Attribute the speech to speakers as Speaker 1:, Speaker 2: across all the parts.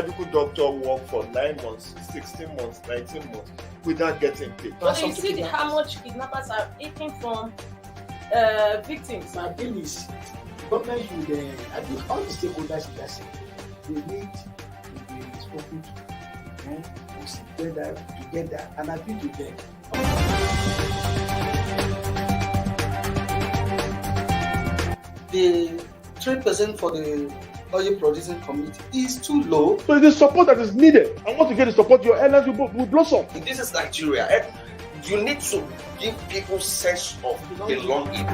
Speaker 1: medical doctor work for 9 months, 16 months, 19 months without getting paid.
Speaker 2: But you see how much kidnappers are eating from victims.
Speaker 3: My thing is, government should, I think all the stakeholders in that sector, they need to be spoken to, and we sit together and appeal to them.
Speaker 4: The 3% for the oil producing community is too low.
Speaker 5: So it is support that is needed. And once you get the support, your airlines will blossom.
Speaker 6: This is Nigeria. You need to give people sense of belonging.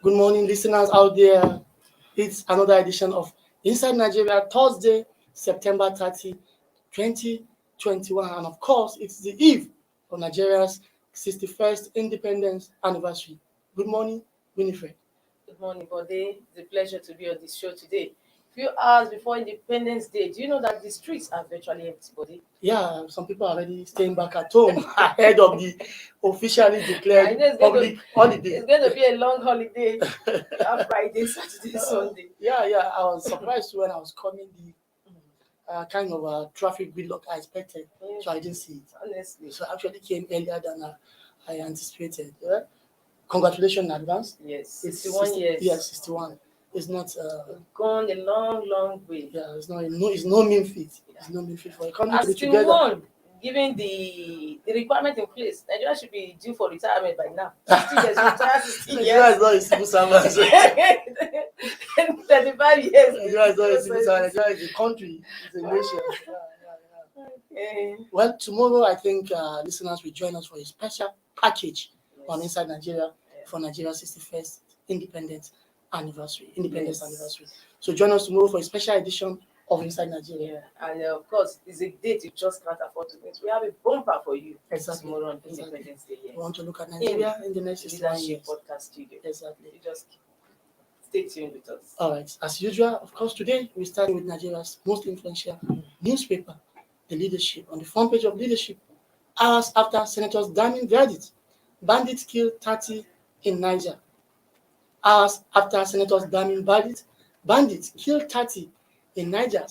Speaker 4: Good morning, listeners out there. It's another edition of Inside Nigeria, Thursday, September 30, 2021. And of course, it's the eve of Nigeria's 61st independence anniversary. Good morning, Winifred.
Speaker 2: Good morning, Bode. It's a pleasure to be on this show today. Few hours before Independence Day, do you know that the streets are virtually empty, Bode?
Speaker 4: Yeah, some people are already staying back at home ahead of the officially declared public holiday.
Speaker 2: It's going to be a long holiday. Friday, Saturday, Sunday.
Speaker 4: Yeah. I was surprised when I was coming the kind of traffic gridlock I expected, so I didn't see it.
Speaker 2: Honestly.
Speaker 4: So I actually came earlier than I anticipated. Yeah? Congratulations in advance.
Speaker 2: Yes, 61 years.
Speaker 4: Yes, 61. It's not
Speaker 2: gone a long way.
Speaker 4: Yeah, it's no mean feat. It's no mean feat for a country to be
Speaker 2: 61,
Speaker 4: together.
Speaker 2: Given the requirement in place, Nigeria should be due for retirement by now. 60 years, retire 60 years.
Speaker 4: Nigeria is not a civil servant.
Speaker 2: 35 years.
Speaker 4: Nigeria is not a civil servant. Nigeria is a country. It's a nation.
Speaker 2: Okay.
Speaker 4: Well, tomorrow I think listeners will join us for a special package on Inside Nigeria for Nigeria's 61st independence anniversary. So join us tomorrow for a special edition of Inside Nigeria.
Speaker 2: And of course, it's a date you just can't afford to miss. We have a bumper for you tomorrow on Independence Day.
Speaker 4: We want to look at Nigeria in the next 61 years.
Speaker 2: Podcast studio.
Speaker 4: Exactly.
Speaker 2: You just stay tuned with us.
Speaker 4: All right. As usual, of course, today we start with Nigeria's most influential newspaper, The Leadership. On the front page of Leadership, hours after Senators damning verdict, bandits kill 30 in Niger. Hours after Senators damning verdict, bandits kill 30 in Niger.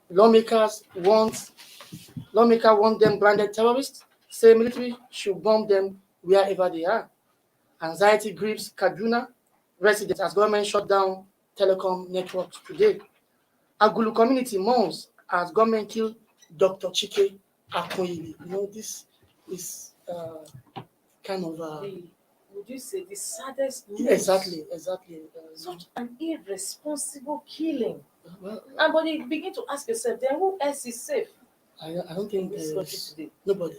Speaker 4: Lawmaker want them branded terrorists, say military should bomb them wherever they are. Anxiety grips Kaduna residents as government shut down telecom networks today. Agulu community mourns as government killed Dr. Chike Akoyili. You know, this is kind of
Speaker 2: would you say the saddest news?
Speaker 4: Exactly.
Speaker 2: Such an irresponsible killing. But you begin to ask yourself, then who else is safe?
Speaker 4: I don't think there's nobody,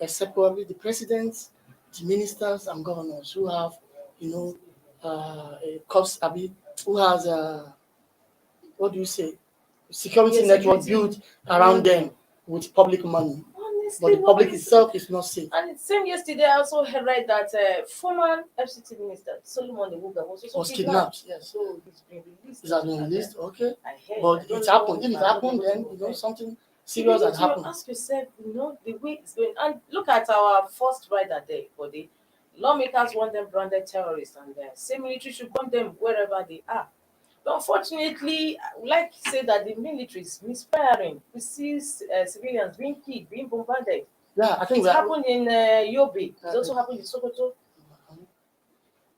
Speaker 4: except probably the president, the ministers and governors who have, who has what do you say, security network built around them with public money. But the public itself is not safe.
Speaker 2: And it's same yesterday, I also read that former FCT minister Solomon Ewuga was kidnapped.
Speaker 4: Yes.
Speaker 2: So he's been released.
Speaker 4: It has been released, okay.
Speaker 2: But
Speaker 4: it happened. If it happened, then something serious has happened.
Speaker 2: Ask yourself, the way it's going. And look at our first rider there, for the lawmakers want them branded terrorists, and same military should bomb them wherever they are. But unfortunately, I would like to say that the military is misfiring. We see civilians being killed, being bombarded.
Speaker 4: Yeah, I think
Speaker 2: it happened in Yobe. It also happened in Sokoto.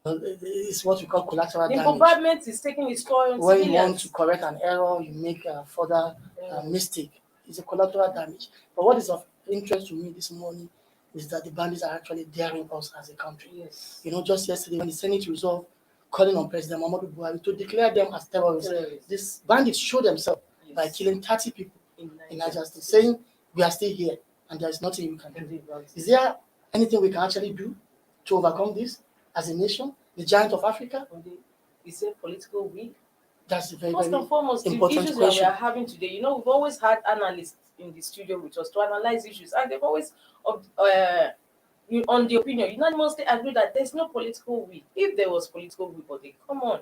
Speaker 4: It's what we call collateral damage.
Speaker 2: The bombardment is taking its toll on
Speaker 4: when
Speaker 2: civilians.
Speaker 4: You want to correct an error, you make a further mistake. It's a collateral damage. But what is of interest to me this morning is that the bandits are actually daring us as a country.
Speaker 2: Yes.
Speaker 4: Just yesterday when the Senate resolved calling on President Muhammadu Buhari to declare them as terrorists. These bandits show themselves by killing 30 people in Niger State, saying we are still here and there is nothing we can do. Is there anything we can actually do to overcome this as a nation, the giant of Africa?
Speaker 2: Is it political will?
Speaker 4: That's a very,
Speaker 2: First and foremost, the issues that we are having today. We've always had analysts in the studio with us to analyze issues, and they've always on the opinion, unanimously agree that there's no political will. If there was political will, but come on,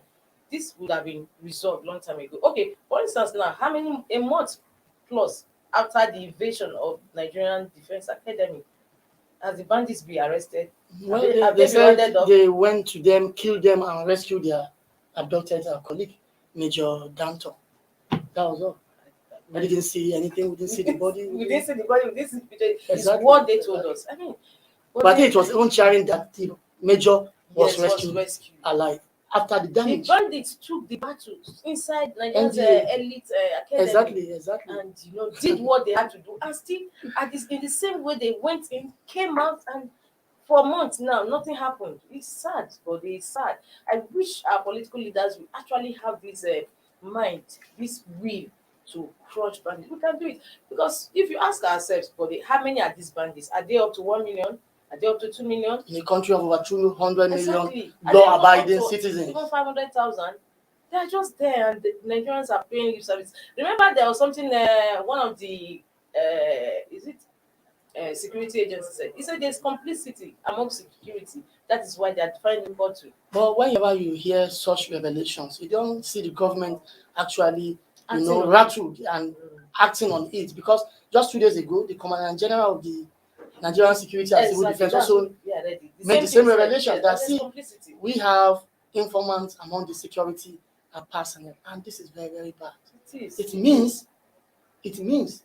Speaker 2: this would have been resolved long time ago. Okay, for instance, now, a month plus after the invasion of Nigerian Defense Academy, Has the bandits be arrested?
Speaker 4: Well,
Speaker 2: Have
Speaker 4: they
Speaker 2: been
Speaker 4: said
Speaker 2: rounded up?
Speaker 4: they went to them, killed them, and rescued their abducted colleague, Major Danton. That was all. We didn't see anything. We didn't see the body.
Speaker 2: We didn't see the body. We didn't see the picture. It's
Speaker 4: Exactly.
Speaker 2: what they told us. I mean,
Speaker 4: But I think it was even sharing that the Major was
Speaker 2: yes,
Speaker 4: rescued alive after the
Speaker 2: The
Speaker 4: damage.
Speaker 2: bandits took the battles inside Nigeria's
Speaker 4: NDA.
Speaker 2: elite academy.
Speaker 4: Exactly.
Speaker 2: And did what they had to do, and still in the same way they went in, came out, and for months now nothing happened. It's sad, but it's sad. I wish our political leaders would actually have this mind, this will to crush bandits. We can do it, because if you ask ourselves, buddy, how many are these bandits? Are they up to 1 million? Are they up to 2 million?
Speaker 4: In a country of over 200 million
Speaker 2: Exactly.
Speaker 4: law-abiding citizens.
Speaker 2: Even 500,000. They are just there, and the Nigerians are paying lip service. Remember, there was something. One of the security agencies said. He said there's complicity among security. That is why they are finding bottle.
Speaker 4: But whenever you hear such revelations, you don't see the government actually,
Speaker 2: Acting on it.
Speaker 4: rattled and acting on it. Because just 2 days ago, the Commandant General of the Nigerian Security and Civil Defense also made the same revelation that see,
Speaker 2: complicity.
Speaker 4: we have informants among the security personnel, and this is very, very bad.
Speaker 2: It is.
Speaker 4: It means,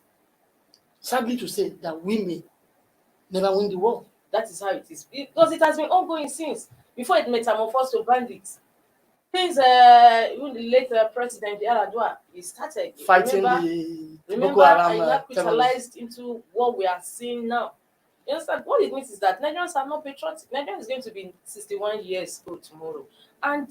Speaker 4: sadly to say, that we may never win the war.
Speaker 2: That is how it is, because it has been ongoing since before it metamorphosed to bandits. Since even the late president Yaradua, he started
Speaker 4: Fighting the Boko Haram
Speaker 2: and that
Speaker 4: terrorists.
Speaker 2: crystallized into what we are seeing now. You understand? What it means is that Nigerians are not patriotic. Nigeria is going to be 61 years old tomorrow. And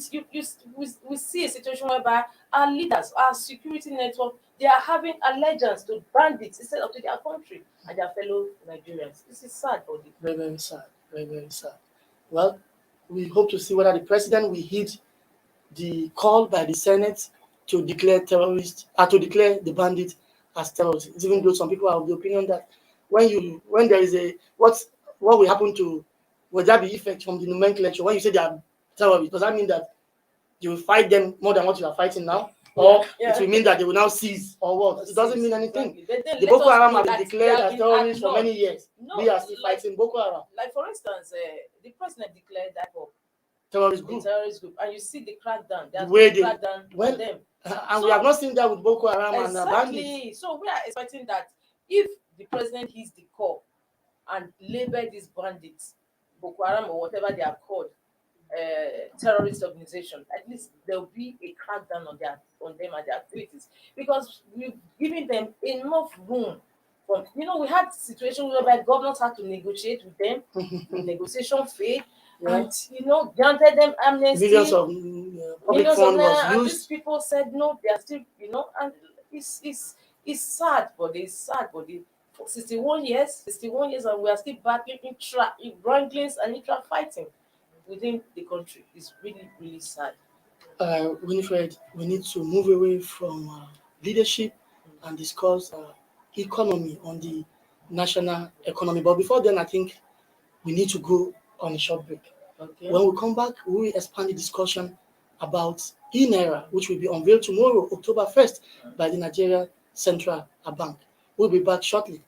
Speaker 2: we see a situation whereby our leaders, our security network, they are having allegiance to bandits instead of to their country and their fellow Nigerians. This is sad, buddy.
Speaker 4: Very, very sad. Very, very sad. Well, we hope to see whether the president will heed the call by the Senate to declare the bandits as terrorists. Even though some people are of the opinion that when there is what will happen to, will there be effect from the nomenclature when you say they are terrorists? Does that mean that you will fight them more than what you are fighting now? Or it will mean that they will now cease, or what? It doesn't mean anything. The Boko Haram have been declared as terrorists for many years. We are still fighting Boko Haram.
Speaker 2: Like, for instance, the president declared that
Speaker 4: terrorist
Speaker 2: group, and you see the crackdown.
Speaker 4: The way they
Speaker 2: crackdown on them.
Speaker 4: And we have not seen that with Boko Haram and bandits.
Speaker 2: Exactly. So we are expecting that if the president heeds the call and label these bandits, Boko Haram or whatever they are called, terrorist organization, at least there will be a crackdown on them and their activities, because we've given them enough room. We had situations whereby governors had to negotiate with them. The negotiation failed. And granted them amnesty.
Speaker 4: Millions of public funds was
Speaker 2: and
Speaker 4: used.
Speaker 2: these people said no, they are still, and it's sad, but it's sad, but for 61 years, and we are still battling wranglings and intra fighting within the country. It's really, really sad.
Speaker 4: Winifred, we need to move away from leadership and discuss economy on the national economy. But before then, I think we need to go on a short break.
Speaker 2: Okay.
Speaker 4: When we come back, we will expand the discussion about e-Naira, which will be unveiled tomorrow, October 1st, by the Nigerian Central Bank. We'll be back shortly.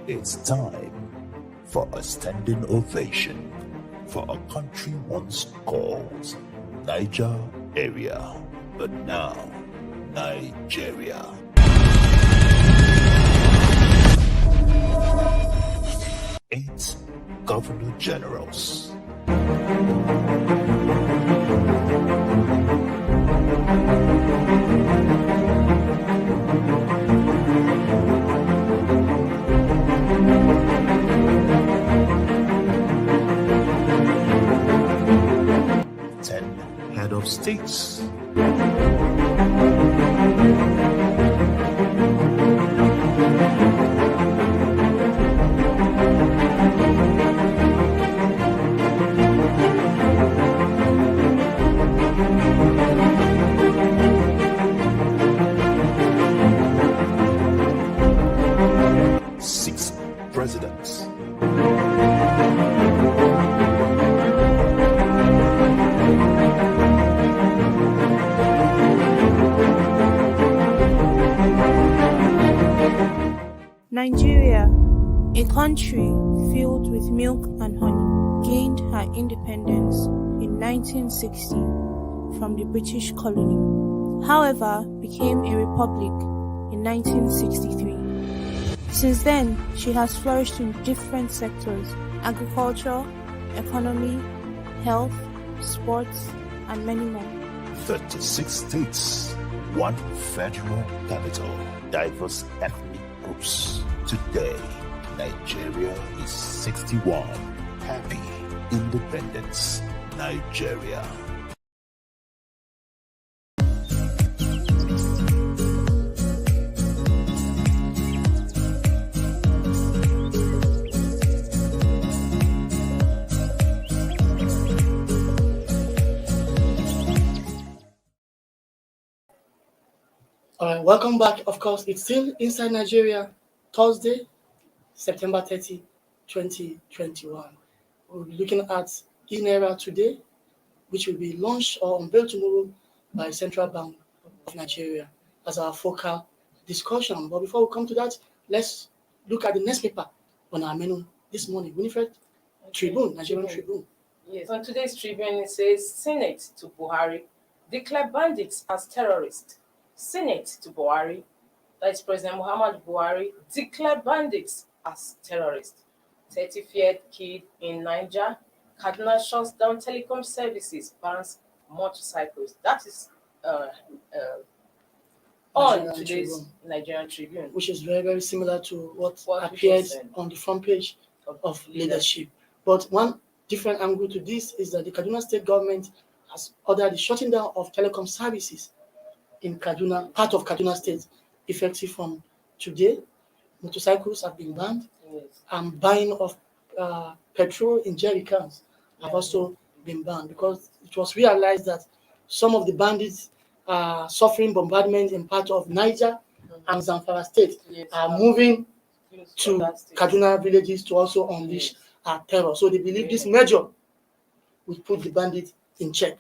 Speaker 7: It's time for a standing ovation for a country once called Nigeria, but now Nigeria. 8 governor generals. Head of states.
Speaker 8: country filled with milk and honey gained her independence in 1960 from the British colony. However, became a republic in 1963. Since then, she has flourished in different sectors: agriculture, economy, health, sports, and many more.
Speaker 7: 36 states, one federal capital, diverse ethnic groups. Today, Nigeria is 61. Happy Independence, Nigeria.
Speaker 4: All right, welcome back. Of course, it's still inside Nigeria, Thursday, September 30, 2021. We'll be looking at e-Naira today, which will be launched or unveiled tomorrow by Central Bank of Nigeria as our focal discussion. But before we come to that, let's look at the next paper on our menu this morning. Winifred, Tribune, Nigerian Tribune.
Speaker 2: Yes, on today's Tribune, it says Senate to Buhari declare bandits as terrorists. Senate to Buhari, that is President Muhammad Buhari, declare bandits as terrorists. 35th killed in Niger. Kaduna shuts down telecom services, bans motorcycles. That is on
Speaker 4: Nigerian
Speaker 2: today's
Speaker 4: Tribune,
Speaker 2: Nigerian Tribune.
Speaker 4: which is very, very similar to what
Speaker 2: What we
Speaker 4: appeared
Speaker 2: just said.
Speaker 4: on the front page of leadership. But one different angle to this is that the Kaduna state government has ordered the shutting down of telecom services in Kaduna, part of Kaduna state, effective from today. Motorcycles have been banned,
Speaker 2: Yes.
Speaker 4: and buying of petrol in jerry cans have also been banned, because it was realized that some of the bandits suffering bombardment in part of Niger and Zamfara state
Speaker 2: Yes.
Speaker 4: are moving
Speaker 2: Yes,
Speaker 4: to
Speaker 2: that state.
Speaker 4: Kaduna villages to also unleash terror. So they believe this measure will put the bandits in check.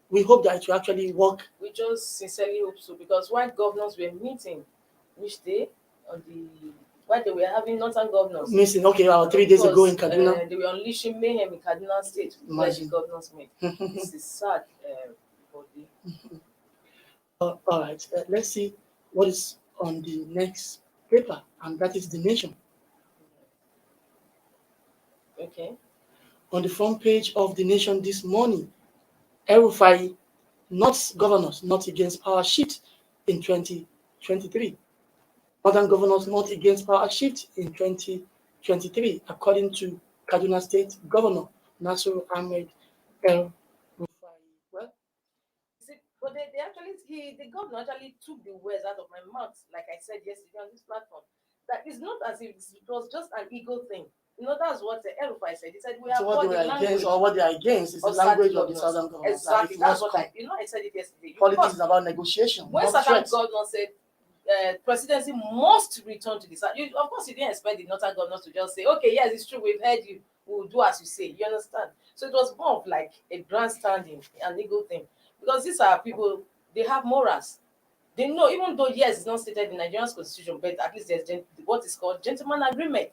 Speaker 4: We hope that it will actually work.
Speaker 2: We just sincerely hope so, because while governors were meeting, which day on the while they were having northern governors,
Speaker 4: Missing, okay, about 3 days ago in Kaduna.
Speaker 2: they were unleashing mayhem in Kaduna State, where the
Speaker 4: Imagine.
Speaker 2: governors met. This is sad for the
Speaker 4: All right, let's see what is on the next paper, and that is The Nation.
Speaker 2: okay.
Speaker 4: On the front page of The Nation this morning, El-Rufai, not governors, not against power shift in 2023. Northern governors not against power shift in 2023, according to Kaduna State Governor Nasir Ahmed El-Rufai. Well,
Speaker 2: But they actually, the governor actually took the words out of my mouth, like I said yesterday on this platform. That it's not as if it was just an ego thing. You know, that's what the El-Rufai said. He said, we have
Speaker 4: so what
Speaker 2: got
Speaker 4: they
Speaker 2: the
Speaker 4: were
Speaker 2: language
Speaker 4: against, or what they are against, is the language of the
Speaker 2: governors.
Speaker 4: Southern governors.
Speaker 2: Exactly,
Speaker 4: It
Speaker 2: that's
Speaker 4: must
Speaker 2: what
Speaker 4: come.
Speaker 2: I said it yesterday.
Speaker 4: Politics is about negotiation,
Speaker 2: When
Speaker 4: not
Speaker 2: Southern
Speaker 4: threats.
Speaker 2: governor said presidency must return to the South, of course you didn't expect the Northern governors to just say, okay, yes, it's true, we've heard you, we'll do as you say. You understand? So it was more of like a grandstanding, an ego thing. Because these are people, they have morals. They know, even though, yes, it's not stated in Nigeria's constitution, but at least there's what is called gentleman agreement.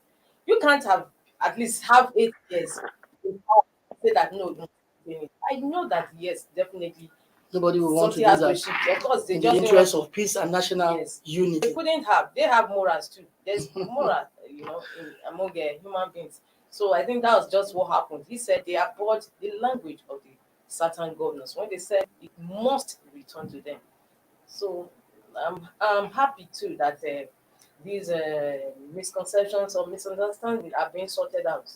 Speaker 2: You can't have at least have 8 years in power and say that no. I know that, yes, definitely.
Speaker 4: Nobody will want to do
Speaker 2: Something has
Speaker 4: that
Speaker 2: to shift. Of course, they
Speaker 4: in the
Speaker 2: just
Speaker 4: interest of peace and national
Speaker 2: Yes.
Speaker 4: unity.
Speaker 2: They couldn't have. They have morals too. There's moral, among human beings. So I think that was just what happened. He said they abhorred the language of the Saturn governors when they said it must return to them. So I'm happy too that these misconceptions or misunderstandings are being sorted out.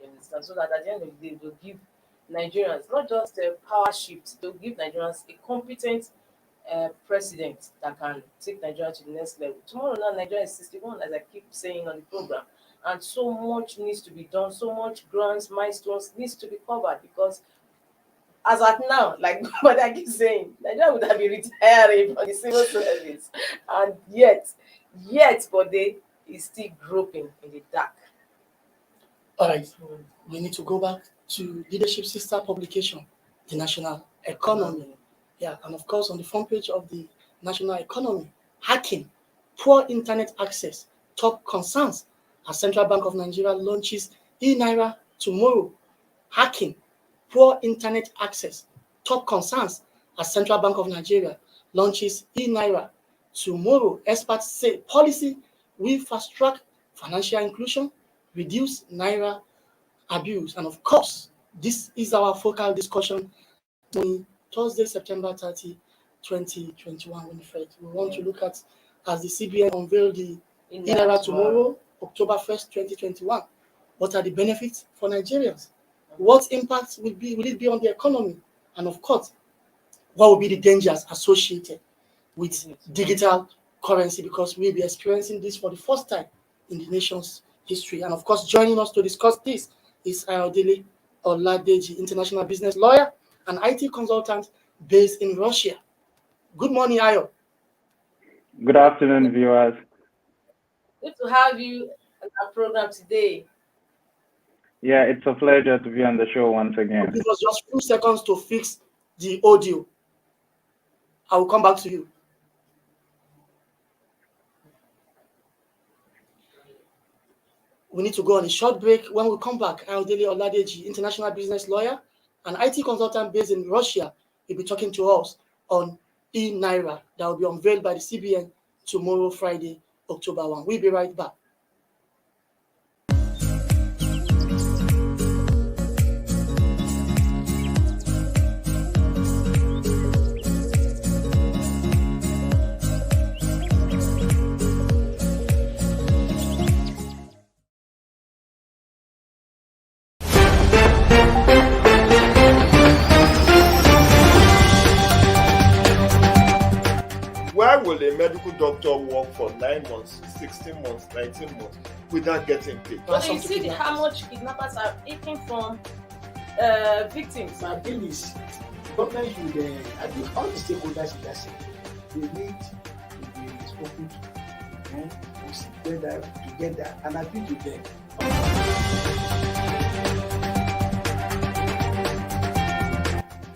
Speaker 2: You understand? So that at the end of the day, they'll give Nigerians not just a power shift, they'll give Nigerians a competent president that can take Nigeria to the next level. Tomorrow now, Nigeria is 61, as I keep saying on the program. And so much needs to be done, so much grants, milestones needs to be covered, because as at now, like what I keep saying, Nigeria would have been retiring from the civil service. And yet, but they is still groping in the dark.
Speaker 4: All right, we need to go back to leadership sister publication, the National Economy. Yeah, and of course, on the front page of the National Economy, hacking, poor internet access, top concerns as Central Bank of Nigeria launches e-Naira tomorrow. Hacking, poor internet access, top concerns as Central Bank of Nigeria launches e-Naira tomorrow. Experts say policy will fast-track financial inclusion, reduce Naira abuse. And of course, this is our focal discussion on Thursday, September 30, 2021. Winifred, we want to look at as the CBN unveiled the e-Naira tomorrow, October 1st, 2021. What are the benefits for Nigerians? What impact will it be on the economy? And of course, what will be the dangers associated with digital currency? Because we'll be experiencing this for the first time in the nation's history. And of course, joining us to discuss this is Ayodele Oladeji, international business lawyer and IT consultant based in Russia. Good morning, Ayo.
Speaker 9: Good afternoon, viewers.
Speaker 2: Good to have you on our program today.
Speaker 9: Yeah, it's a pleasure to be on the show once again.
Speaker 4: Give us just a few seconds to fix the audio. I will come back to you. We need to go on a short break. When we come back, Ayodele Oladeji, international business lawyer and IT consultant based in Russia, will be talking to us on e-Naira that will be unveiled by the CBN tomorrow, Friday, October 1. We'll be right back.
Speaker 1: Why will a medical doctor work for 9 months, 16 months, 19 months without getting paid?
Speaker 2: But you see how much kidnappers are eating from victims.
Speaker 3: My bill is government should, I think all the stakeholders in that sector, they need to be spoken to, to sit together and appeal to them.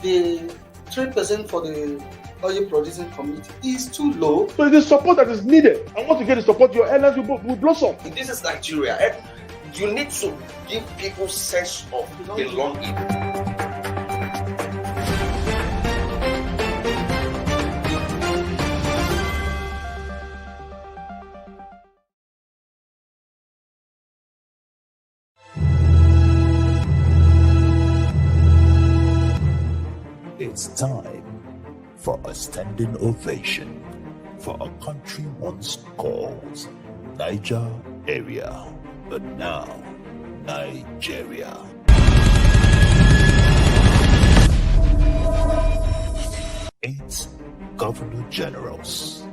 Speaker 10: The 3% for the oil producing community is too low.
Speaker 5: So it is support that is needed. And once you get the support, your airlines will blossom.
Speaker 6: This is Nigeria. You need to give people sense of belonging.
Speaker 7: It's time for a standing ovation for a country once called Nigeria, but now Nigeria. 8 governor generals.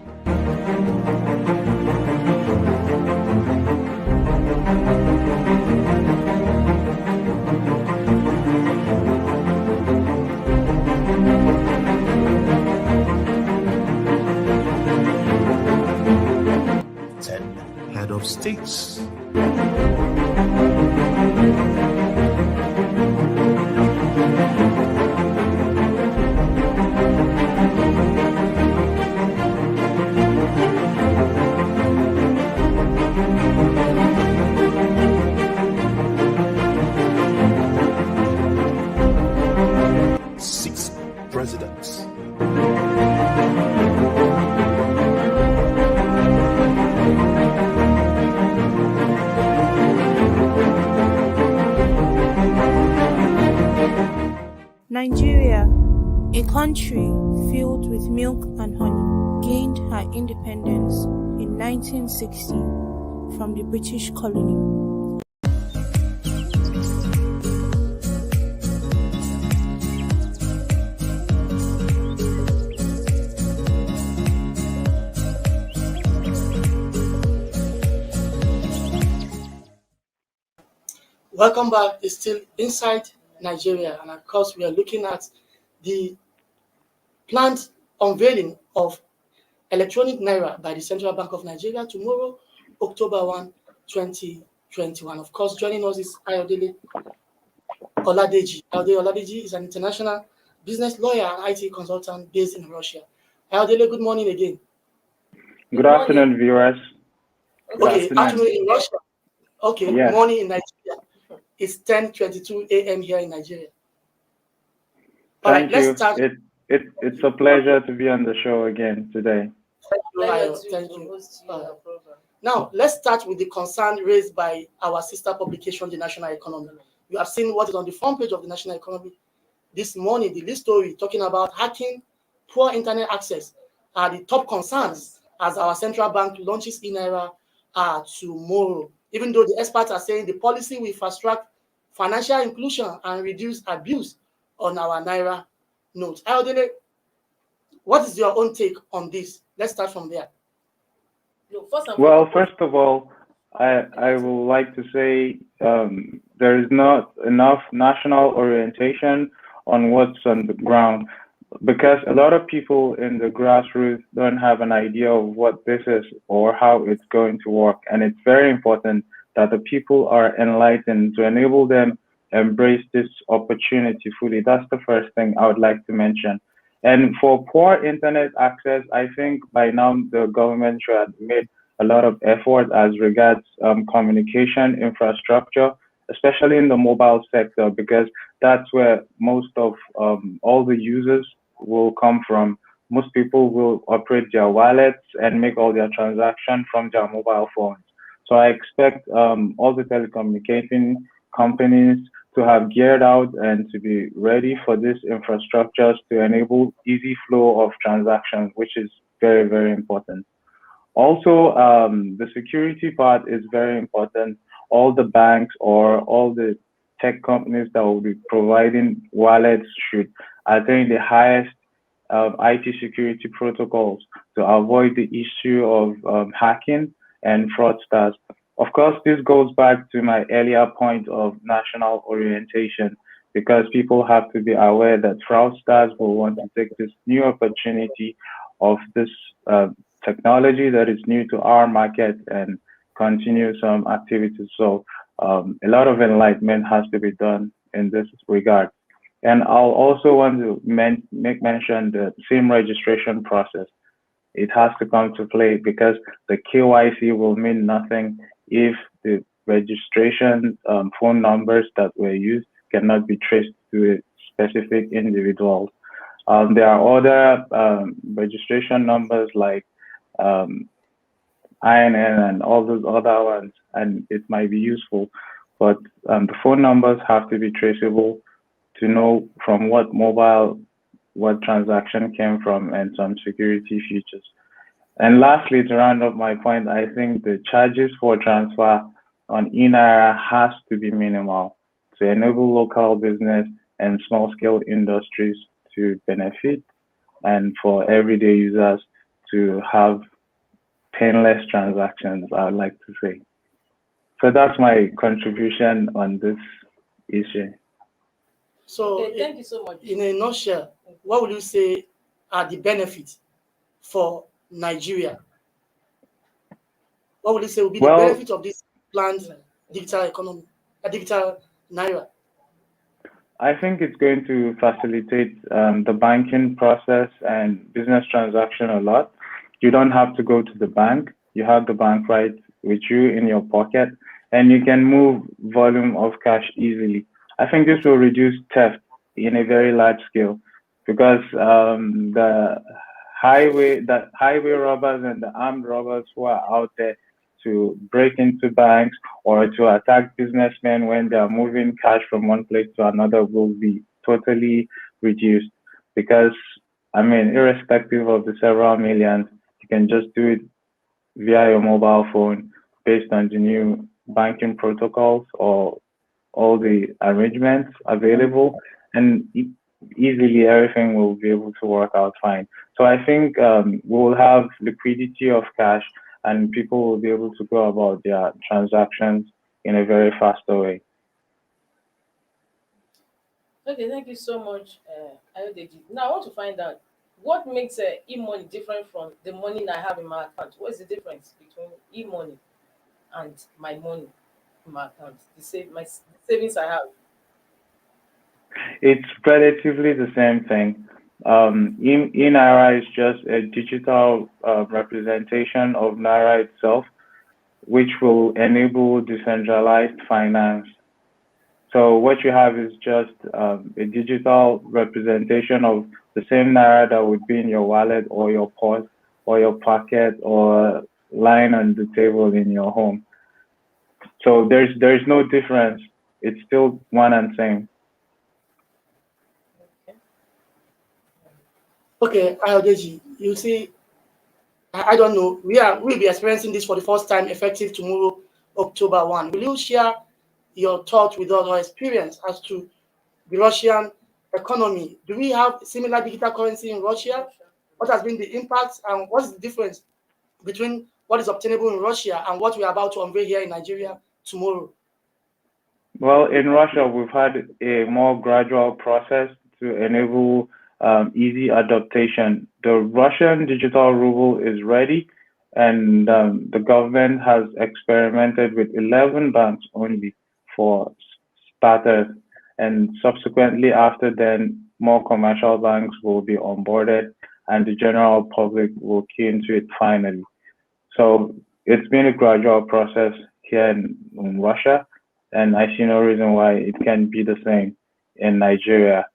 Speaker 7: Head of states. Presidents.
Speaker 8: Nigeria, a country filled with milk and honey, gained her independence in 1960 from the British colony.
Speaker 4: Welcome back. It's still inside Nigeria, and of course, we are looking at the planned unveiling of electronic Naira by the Central Bank of Nigeria tomorrow, October 1, 2021. Of course, joining us is Ayodele Oladeji. Ayodele Oladeji is an international business lawyer and IT consultant based in Russia. Ayodele, good morning again.
Speaker 9: Good afternoon, viewers.
Speaker 4: Okay, afternoon in Russia. Okay,
Speaker 9: Yes.
Speaker 4: morning in Nigeria. It's 10:22 a.m. here in Nigeria. All right,
Speaker 9: Thank
Speaker 4: let's
Speaker 9: you.
Speaker 4: start.
Speaker 9: It's a pleasure to be on the show again today.
Speaker 4: Thank you,
Speaker 2: Pleasure
Speaker 4: Ayo.
Speaker 2: to
Speaker 4: Thank you.
Speaker 2: host you your program.
Speaker 4: Now, let's start with the concern raised by our sister publication, The National Economy. You have seen what is on the front page of The National Economy this morning, the lead story talking about hacking, poor internet access are the top concerns as our central bank launches e-Naira tomorrow. Even though the experts are saying the policy will fast track financial inclusion and reduce abuse on our Naira notes. Ayodele, what is your own take on this? Let's start from there.
Speaker 2: No, first and
Speaker 9: Well,
Speaker 2: foremost,
Speaker 9: first of all, I would like to say there is not enough national orientation on what's on the ground because a lot of people in the grassroots don't have an idea of what this is or how it's going to work. And it's very important that the people are enlightened to enable them embrace this opportunity fully. That's the first thing I would like to mention. And for poor internet access, I think by now the government should have made a lot of effort as regards communication infrastructure, especially in the mobile sector, because that's where most of all the users will come from. Most people will operate their wallets and make all their transactions from their mobile phones. So I expect all the telecommunication companies to have geared out and to be ready for these infrastructures to enable easy flow of transactions, which is very, very important. Also, the security part is very important. All the banks or all the tech companies that will be providing wallets should attain the highest IT security protocols to avoid the issue of hacking and fraudsters. Of course, this goes back to my earlier point of national orientation because people have to be aware that fraudsters will want to take this new opportunity of this technology that is new to our market and continue some activities. So a lot of enlightenment has to be done in this regard. And I'll also want to make mention the SIM registration process. It has to come to play because the KYC will mean nothing if the registration phone numbers that were used cannot be traced to a specific individual. There are other registration numbers like INN and all those other ones, and it might be useful, but the phone numbers have to be traceable to know from what mobile, what transaction came from, and some security features. And lastly, to round up my point, I think the charges for transfer on e-Naira has to be minimal to enable local business and small-scale industries to benefit and for everyday users to have painless transactions, I would like to say. So that's my contribution on this issue.
Speaker 4: So,
Speaker 2: okay, thank you so much.
Speaker 4: in a nutshell, what would you say are the benefits for Nigeria? What would you say will be the
Speaker 9: Well,
Speaker 4: benefit of this planned digital economy, digital Naira?
Speaker 9: I think it's going to facilitate the banking process and business transaction a lot. You don't have to go to the bank. You have the bank right with you in your pocket, and you can move volume of cash easily. I think this will reduce theft in a very large scale because the highway robbers and the armed robbers who are out there to break into banks or to attack businessmen when they are moving cash from one place to another will be totally reduced because, I mean, irrespective of the several millions, you can just do it via your mobile phone based on the new banking protocols or all the arrangements available, and easily everything will be able to work out fine. So I think we will have liquidity of cash and people will be able to go about their transactions in a very faster way.
Speaker 2: Okay, thank you so much, Ayodeji. Now I want to find out what makes e-money different from the money I have in my account. What is the difference between e-money and my money in my account? The savings I have.
Speaker 9: It's relatively the same thing. e-Naira is just a digital representation of Naira itself. which will enable decentralized finance. So what you have is just a digital representation of the same naira that would be in your wallet or your purse or your pocket or lying on the table in your home. So there's no difference. It's still one and same.
Speaker 4: Okay, Ayodeji, you see, I don't know. We'll be experiencing this for the first time, effective tomorrow, October 1. Will you share your thoughts with us or experience as to the Russian economy? Do we have similar digital currency in Russia? What has been the impact and what is the difference between what is obtainable in Russia and what we are about to unveil here in Nigeria tomorrow?
Speaker 9: Well, in Russia, we've had a more gradual process to enable easy adaptation. The Russian digital ruble is ready, and the government has experimented with 11 banks only for starters. And subsequently, after then, more commercial banks will be onboarded, and the general public will key into it finally. So it's been a gradual process here in Russia, and I see no reason why it can be the same in Nigeria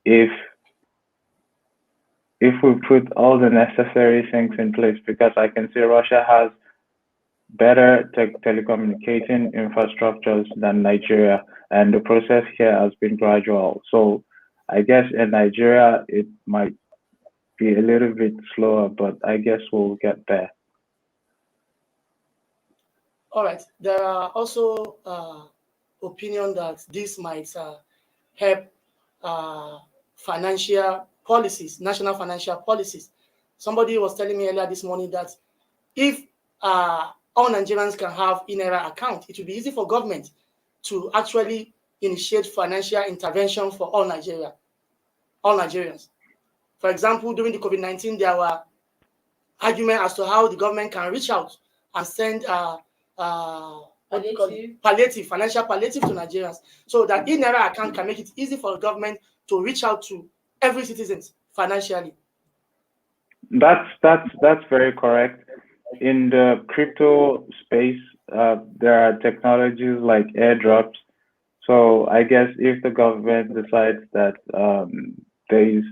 Speaker 9: if we put all the necessary things in place, because I can see Russia has better telecommunicating infrastructures than Nigeria, and the process here has been gradual. So I guess in Nigeria it might be a little bit slower, but I guess we'll get there.
Speaker 4: All right. There are also opinion that this might help financial policies, national financial policies. Somebody was telling me earlier this morning that if all Nigerians can have e-Naira account, it will be easy for government to actually initiate financial intervention for all Nigerians. For example, during the COVID-19, there were arguments as to how the government can reach out and send financial palliative to Nigerians, so that e-Naira account can make it easy for the government to reach out to every citizen financially.
Speaker 9: That's very correct. In the crypto space, there are technologies like airdrops. So I guess if the government decides that there's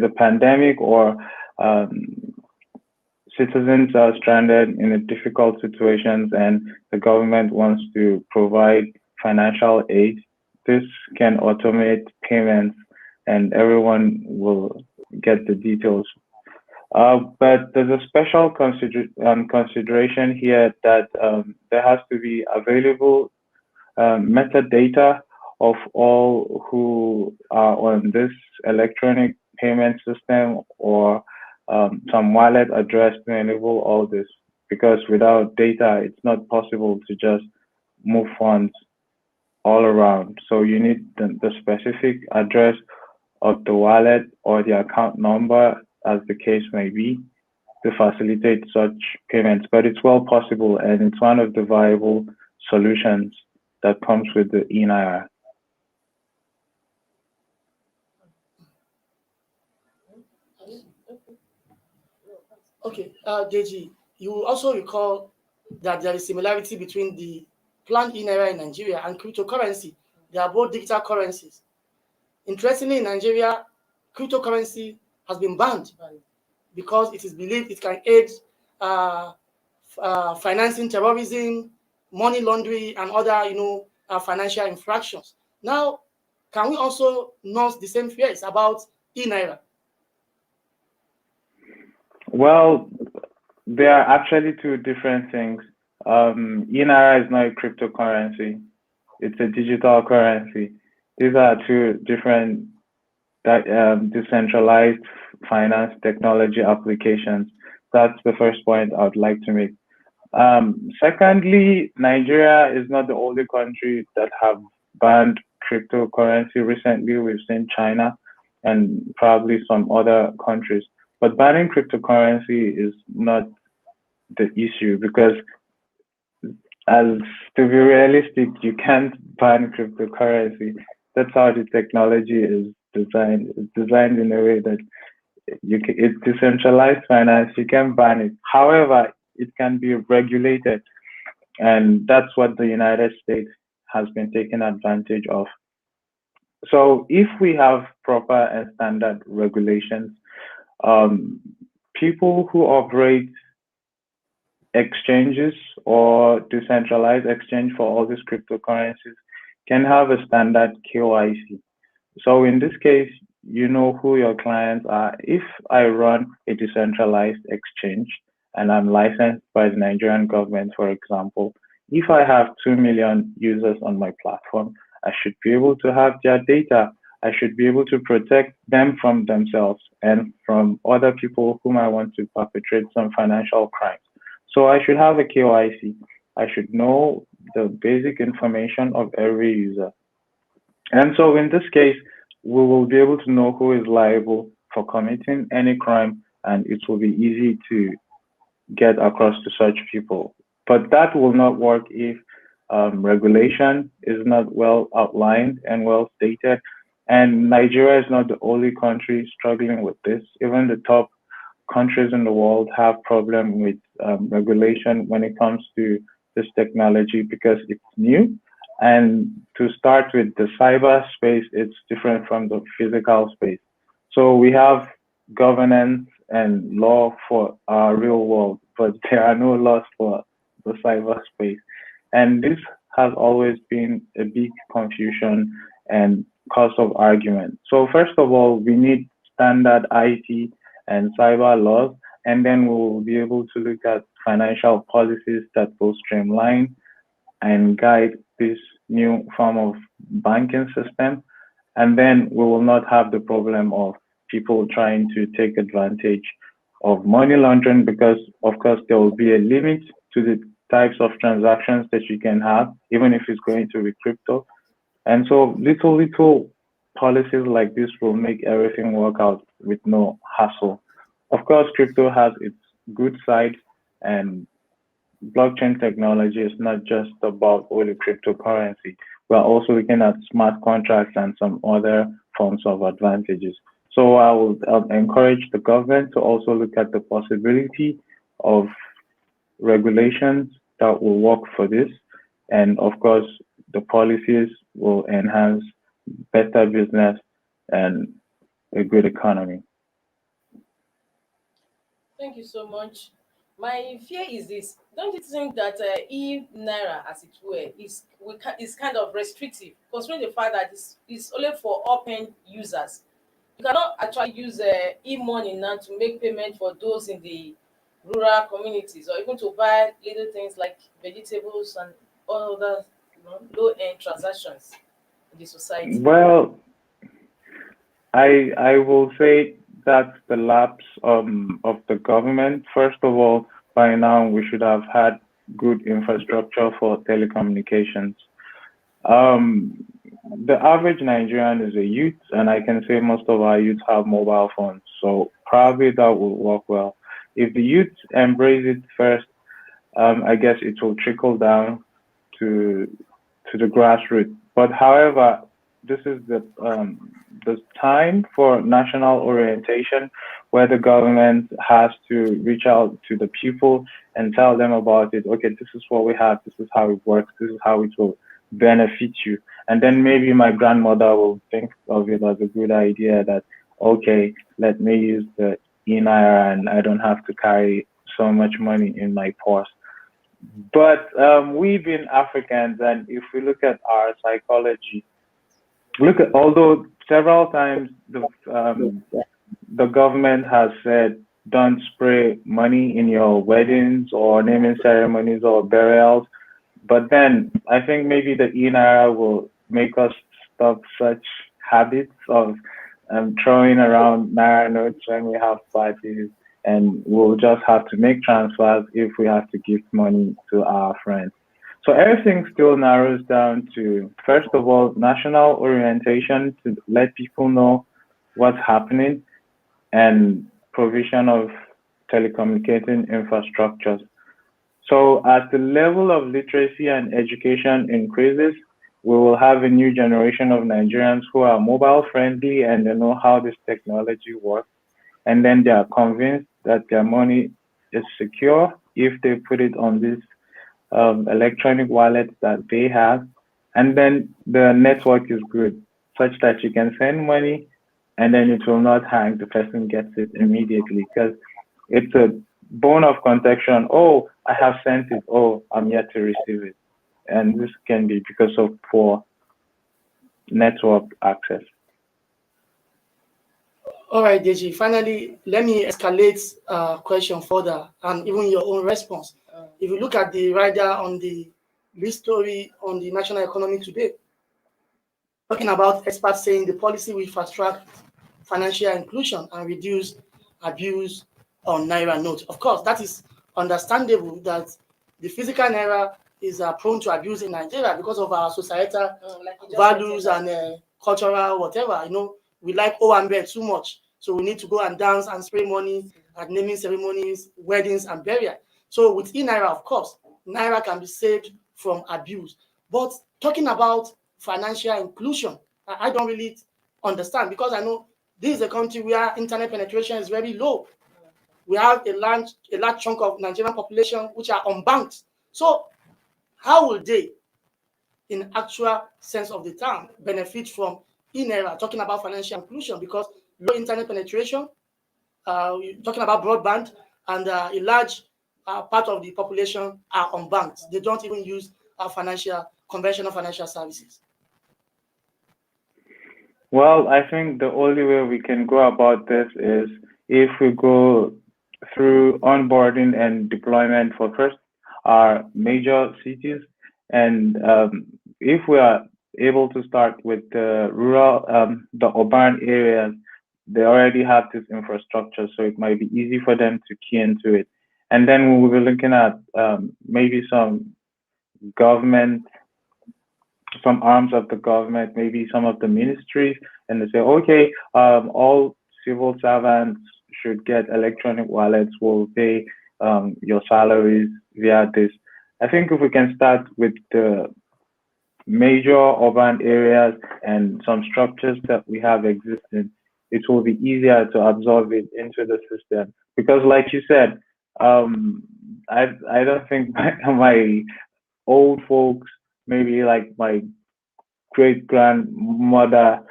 Speaker 9: a pandemic or citizens are stranded in a difficult situations and the government wants to provide financial aid, this can automate payments and everyone will get the details. But there's a special consideration here that there has to be available metadata of all who are on this electronic payment system or some wallet address to enable all this, because without data, it's not possible to just move funds all around. So you need the specific address of the wallet or the account number, as the case may be, to facilitate such payments. But it's well possible, and it's one of the viable solutions that comes with the e-Naira.
Speaker 4: Okay, Deji, you also recall that there is similarity between the planned e-Naira in Nigeria and cryptocurrency. They are both digital currencies. Interestingly, in Nigeria, cryptocurrency has been banned because it is believed it can aid financing terrorism, money laundering, and other, financial infractions. Now, can we also nurse the same fears about e-Naira?
Speaker 9: Well, they are actually two different things. e-Naira is not a cryptocurrency; it's a digital currency. These are two different decentralized finance technology applications. That's the first point I would like to make. Secondly, Nigeria is not the only country that have banned cryptocurrency recently. We've seen China and probably some other countries. But banning cryptocurrency is not the issue, because as to be realistic, you can't ban cryptocurrency. That's how the technology is designed. It's designed in a way that it's decentralized finance. You can ban it. However, it can be regulated. And that's what the United States has been taking advantage of. So if we have proper and standard regulations, um, people who operate exchanges or decentralized exchange for all these cryptocurrencies can have a standard KYC. So in this case, you know who your clients are. If I run a decentralized exchange and I'm licensed by the Nigerian government, for example, if I have 2 million users on my platform, I should be able to have their data. I should be able to protect them from themselves and from other people whom I want to perpetrate some financial crimes. So I should have a KYC. I should know the basic information of every user. And so in this case, we will be able to know who is liable for committing any crime, and it will be easy to get across to such people. But that will not work if regulation is not well outlined and well stated. And Nigeria is not the only country struggling with this. Even the top countries in the world have problem with regulation when it comes to this technology because it's new. And to start with the cyberspace, it's different from the physical space. So we have governance and law for our real world, but there are no laws for the cyberspace. And this has always been a big confusion and cause of argument. So first of all, we need standard IT and cyber laws, and then we will be able to look at financial policies that will streamline and guide this new form of banking system. And then we will not have the problem of people trying to take advantage of money laundering because, of course, there will be a limit to the types of transactions that you can have, even if it's going to be crypto. And so little policies like this will make everything work out with no hassle. Of course, crypto has its good side, and blockchain technology is not just about only cryptocurrency. We're also looking at smart contracts and some other forms of advantages. So I would encourage the government to also look at the possibility of regulations that will work for this. And of course, the policies will enhance better business and a good economy.
Speaker 2: Thank you so much. My fear is this: don't you think that e-Naira, as it were, is kind of restrictive, considering the fact that it's only for open users? You cannot actually use e-money now to make payment for those in the rural communities, or even to buy little things like vegetables and all other low-end transactions in the society.
Speaker 9: Well, I will say that's the lapse of the government. First of all, by now we should have had good infrastructure for telecommunications. Um, the average Nigerian is a youth, and I can say most of our youth have mobile phones, so probably that will work well. If the youth embrace it first, I guess it will trickle down to to the grassroots. But however, this is the time for national orientation where the government has to reach out to the people and tell them about it. Okay, this is what we have, this is how it works, this is how it will benefit you. And then maybe my grandmother will think of it as a good idea that, okay, let me use the e-Naira and I don't have to carry so much money in my purse. But we being Africans, and if we look at our psychology, although several times the government has said don't spray money in your weddings or naming ceremonies or burials, but then I think maybe the e-Naira will make us stop such habits of throwing around Naira notes when we have parties, and we'll just have to make transfers if we have to give money to our friends. So everything still narrows down to, first of all, national orientation to let people know what's happening, and provision of telecommunicating infrastructures. So as the level of literacy and education increases, we will have a new generation of Nigerians who are mobile friendly and they know how this technology works. And then they are convinced that their money is secure if they put it on these electronic wallets that they have, and then the network is good, such that you can send money, and then it will not hang. The person gets it immediately because it's a bone of contention. Oh, I have sent it. Oh, I'm yet to receive it, and this can be because of poor network access.
Speaker 4: All right, Deji. Finally, let me escalate question further and even your own response. If you look at the rider on the this story on the national economy today, talking about experts saying the policy will fast track financial inclusion and reduce abuse on Naira notes. Of course, that is understandable that the physical Naira is prone to abuse in Nigeria because of our societal values and cultural whatever. We like Owambe too much. So we need to go and dance and spray money at naming ceremonies, weddings, and burial. So with e-Naira, of course, Naira can be saved from abuse. But talking about financial inclusion, I don't really understand, because I know this is a country where internet penetration is very low. We have a large chunk of Nigerian population which are unbanked. So how will they, in actual sense of the term, benefit from e-Naira? Talking about financial inclusion, because low internet penetration, talking about broadband, and a large part of the population are unbanked. They don't even use conventional financial services.
Speaker 9: Well, I think the only way we can go about this is if we go through onboarding and deployment for first our major cities, and if we are able to start with the the urban areas, they already have this infrastructure, so it might be easy for them to key into it. And then we will be looking at maybe some government, some arms of the government, maybe some of the ministries, and they say, okay, all civil servants should get electronic wallets. We'll pay your salaries via this. I think if we can start with the major urban areas and some structures that we have existing, it will be easier to absorb it into the system. Because like you said, I don't think my old folks, maybe like my great grandmother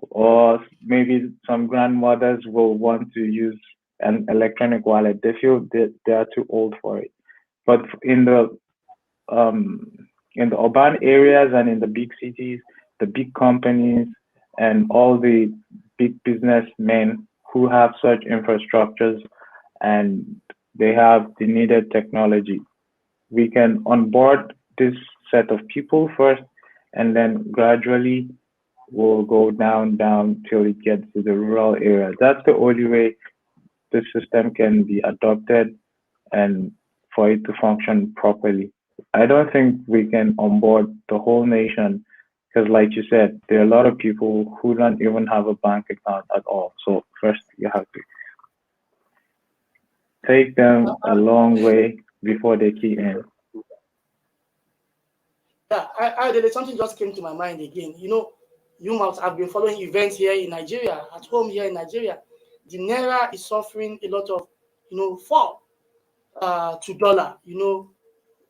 Speaker 9: or maybe some grandmothers, will want to use an electronic wallet. They feel that they are too old for it. But in the urban areas and in the big cities, the big companies and all the big businessmen who have such infrastructures and they have the needed technology, we can onboard this set of people first, and then gradually we'll go down till it gets to the rural area. That's the only way the system can be adopted and for it to function properly. I don't think we can onboard the whole nation because, like you said, there are a lot of people who don't even have a bank account at all. So first you have to take them a long way before they key in.
Speaker 4: Yeah, there's something just came to my mind again. You must have been following events here in Nigeria, at home here in Nigeria. The Naira is suffering a lot of, fall to dollar.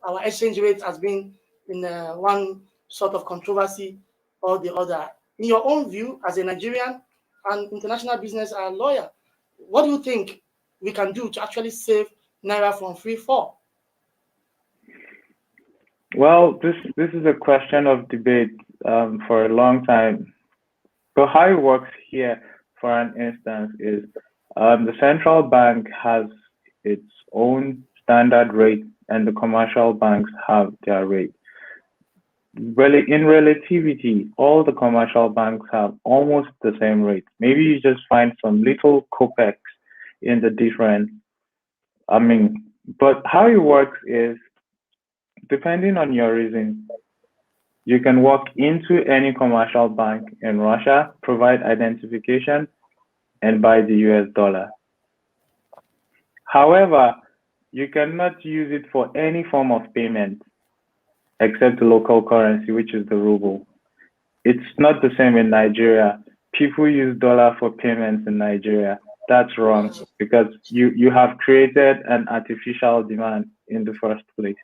Speaker 4: Our exchange rate has been in one sort of controversy or the other. In your own view, as a Nigerian and international business lawyer, what do you think we can do to actually save Naira from free fall?
Speaker 9: Well, this is a question of debate for a long time. So how it works here, for an instance, is the central bank has its own standard rate and the commercial banks have their rate. In relativity, all the commercial banks have almost the same rate. Maybe you just find some little copex in the difference. But how it works is, depending on your reason, you can walk into any commercial bank in Russia, provide identification, and buy the US dollar. However, you cannot use it for any form of payment except the local currency, which is the ruble. It's not the same in Nigeria. People use dollar for payments in Nigeria. That's wrong because you have created an artificial demand in the first place.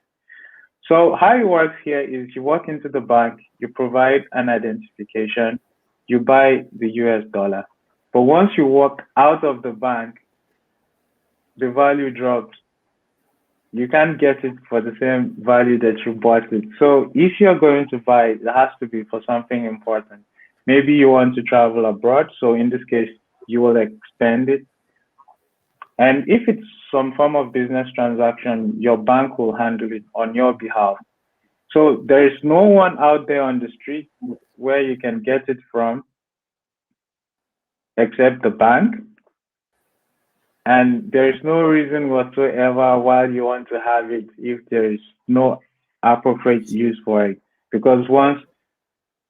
Speaker 9: So how it works here is you walk into the bank, you provide an identification, you buy the US dollar. But once you walk out of the bank, the value drops. You can't get it for the same value that you bought it. So if you're going to buy it, it has to be for something important. Maybe you want to travel abroad. So in this case, you will expend it. And if it's some form of business transaction, your bank will handle it on your behalf. So there is no one out there on the street where you can get it from except the bank. And there is no reason whatsoever why you want to have it if there is no appropriate use for it. Because once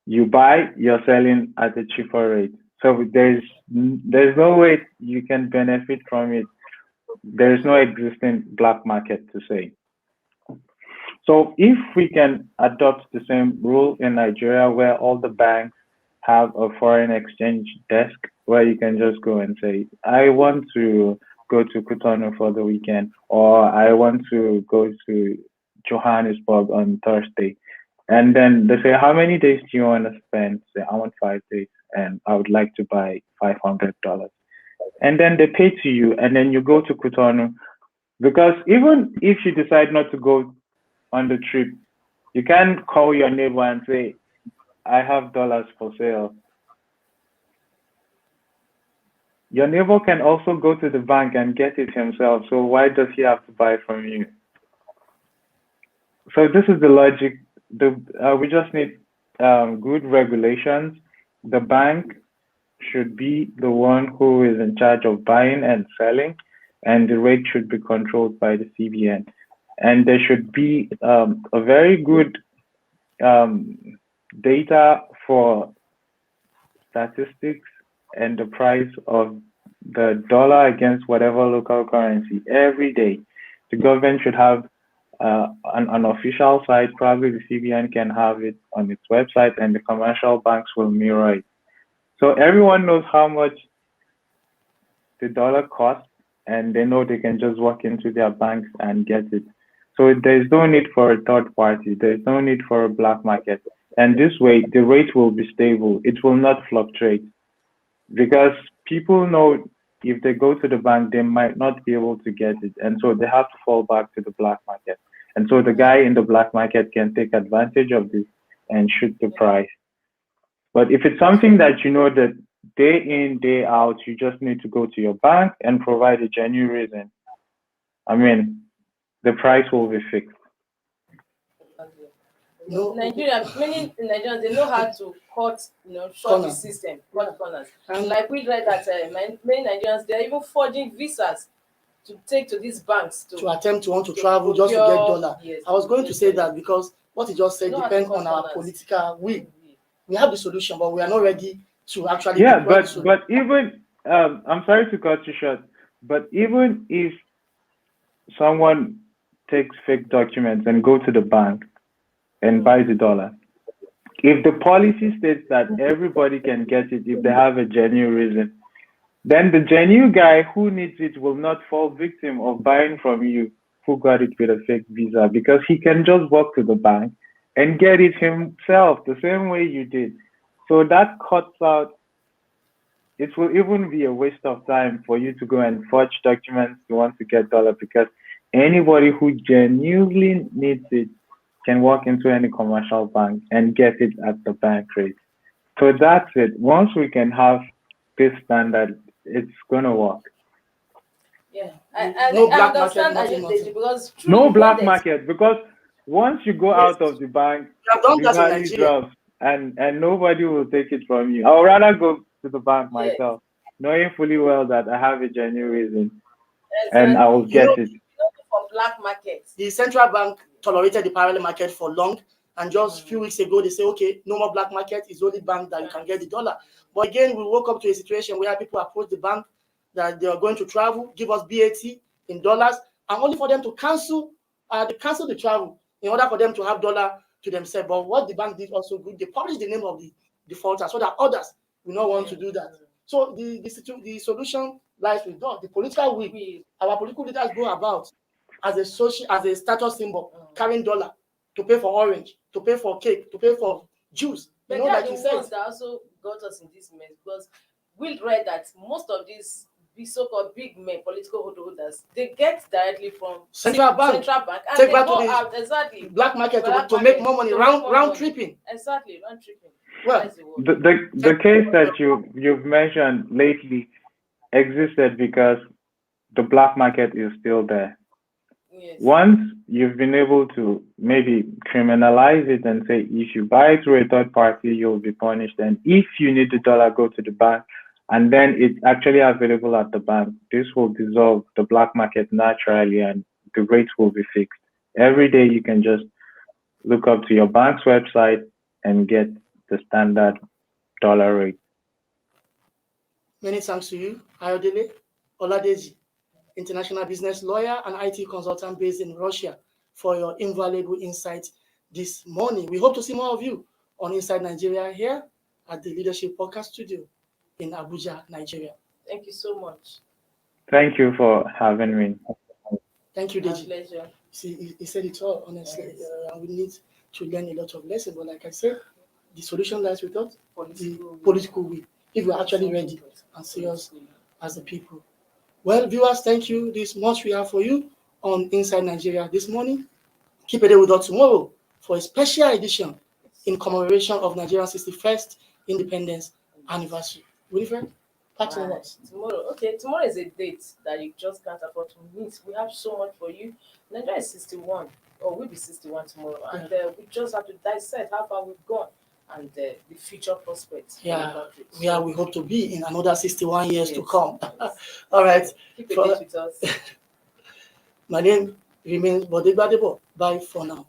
Speaker 9: you buy, you're selling at a cheaper rate. So there's no way you can benefit from it. There is no existing black market to say. So if we can adopt the same rule in Nigeria where all the banks have a foreign exchange desk where you can just go and say, I want to go to Cotonou for the weekend, or I want to go to Johannesburg on Thursday. And then they say, how many days do you want to spend? Say, I want 5 days and I would like to buy $500. And then they pay to you and then you go to Cotonou. Because even if you decide not to go on the trip, you can call your neighbor and say, I have dollars for sale. Your neighbor can also go to the bank and get it himself. So why does he have to buy from you? So this is the logic. We just need good regulations. The bank should be the one who is in charge of buying and selling, and the rate should be controlled by the CBN. And there should be a very good data for statistics and the price of the dollar against whatever local currency every day. The government should have an official site. Probably the CBN can have it on its website, and the commercial banks will mirror it. So everyone knows how much the dollar costs, and they know they can just walk into their banks and get it. So there's no need for a third party. There's no need for a black market. And this way, the rate will be stable. It will not fluctuate. Because people know if they go to the bank, they might not be able to get it. And so they have to fall back to the black market. And so the guy in the black market can take advantage of this and shoot the price. But if it's something that you know that day in, day out, you just need to go to your bank and provide a genuine reason, I mean, the price will be fixed.
Speaker 4: No.
Speaker 2: Many Nigerians, they know how to cut, short the system, cut corners. And like we read that many Nigerians, they're even forging visas to take to these banks to
Speaker 4: attempt to want to travel just to get dollar. Yes, I was going to say that because what he just said depends on our political will. We have the solution, but we are not ready to actually.
Speaker 9: Yeah, but even I'm sorry to cut you short, but even if someone takes fake documents and go to the bank and buy the dollar, if the policy states that everybody can get it if they have a genuine reason, then the genuine guy who needs it will not fall victim of buying from you who got it with a fake visa, because he can just walk to the bank and get it himself the same way you did. So that cuts out, it will even be a waste of time for you to go and forge documents to want to get dollar, because anybody who genuinely needs it can walk into any commercial bank and get it at the bank rate. So that's it. Once we can have this standard, it's going to work.
Speaker 2: Yeah, no black market, because
Speaker 9: no black market, because once you go out of the bank, the value drops and nobody will take it from you. I would rather go to the bank myself, knowing fully well that I have a genuine reason and I will get it.
Speaker 2: For black market,
Speaker 4: the central bank tolerated the parallel market for long, and just a few weeks ago they say, okay, no more black market, it's only bank that you can get the dollar. But again, we woke up to a situation where people approach the bank that they are going to travel, give us BAT in dollars, and only for them to cancel the travel in order for them to have dollar to themselves. But what the bank did also good, they published the name of the defaulter so that others will not want to do that. So the solution lies with God. The political will, our political leaders go about as a status symbol, carrying dollar to pay for orange, to pay for cake, to pay for juice.
Speaker 2: But
Speaker 4: You know,
Speaker 2: they are
Speaker 4: like
Speaker 2: the
Speaker 4: you said,
Speaker 2: ones that also got us in this mess, because we read that most of these so-called big men, political holders, they get directly from
Speaker 4: Central Bank,
Speaker 2: and
Speaker 4: take
Speaker 2: they
Speaker 4: back
Speaker 2: go
Speaker 4: to the
Speaker 2: out exactly
Speaker 4: black market
Speaker 2: black
Speaker 4: to make
Speaker 2: market
Speaker 4: more money,
Speaker 2: to make
Speaker 4: round
Speaker 2: more money.
Speaker 4: tripping.
Speaker 2: Exactly, round tripping.
Speaker 4: Well,
Speaker 2: That's the word.
Speaker 9: The case that you've mentioned lately existed because the black market is still there.
Speaker 2: Yes.
Speaker 9: Once you've been able to maybe criminalize it and say if you buy through a third party, you'll be punished. And if you need the dollar, go to the bank. And then it's actually available at the bank. This will dissolve the black market naturally and the rates will be fixed. Every day you can just look up to your bank's website and get the standard dollar rate.
Speaker 4: Many thanks to you, Ayodele Oladeji, international business lawyer and IT consultant based in Russia, for your invaluable insights this morning. We hope to see more of you on Inside Nigeria here at the Leadership Podcast Studio in Abuja, Nigeria.
Speaker 2: Thank you so much.
Speaker 9: Thank you for having me.
Speaker 4: Thank you,
Speaker 2: My
Speaker 4: Deji.
Speaker 2: pleasure.
Speaker 4: See, he said it all, honestly.
Speaker 2: Yes.
Speaker 4: We need to learn a lot of lessons, but like I said, the solution lies with us, the
Speaker 2: Political
Speaker 4: political will, if we're actually ready and serious as the people. Well, viewers, thank you. This much we have for you on Inside Nigeria this morning. Keep it with us tomorrow for a special edition in commemoration of Nigeria's 61st independence anniversary. Winifred, parting words.
Speaker 2: Tomorrow, okay, tomorrow is a date that you just can't afford to miss. We have so much for you. Nigeria is 61, or we'll be 61 tomorrow, and we just have to dissect how far we've gone and the future prospects.
Speaker 4: Yeah, we hope to be in another 61 years to come. All right.
Speaker 2: Keep it with us.
Speaker 4: My name remains Bode Gbadebo. Bye for now.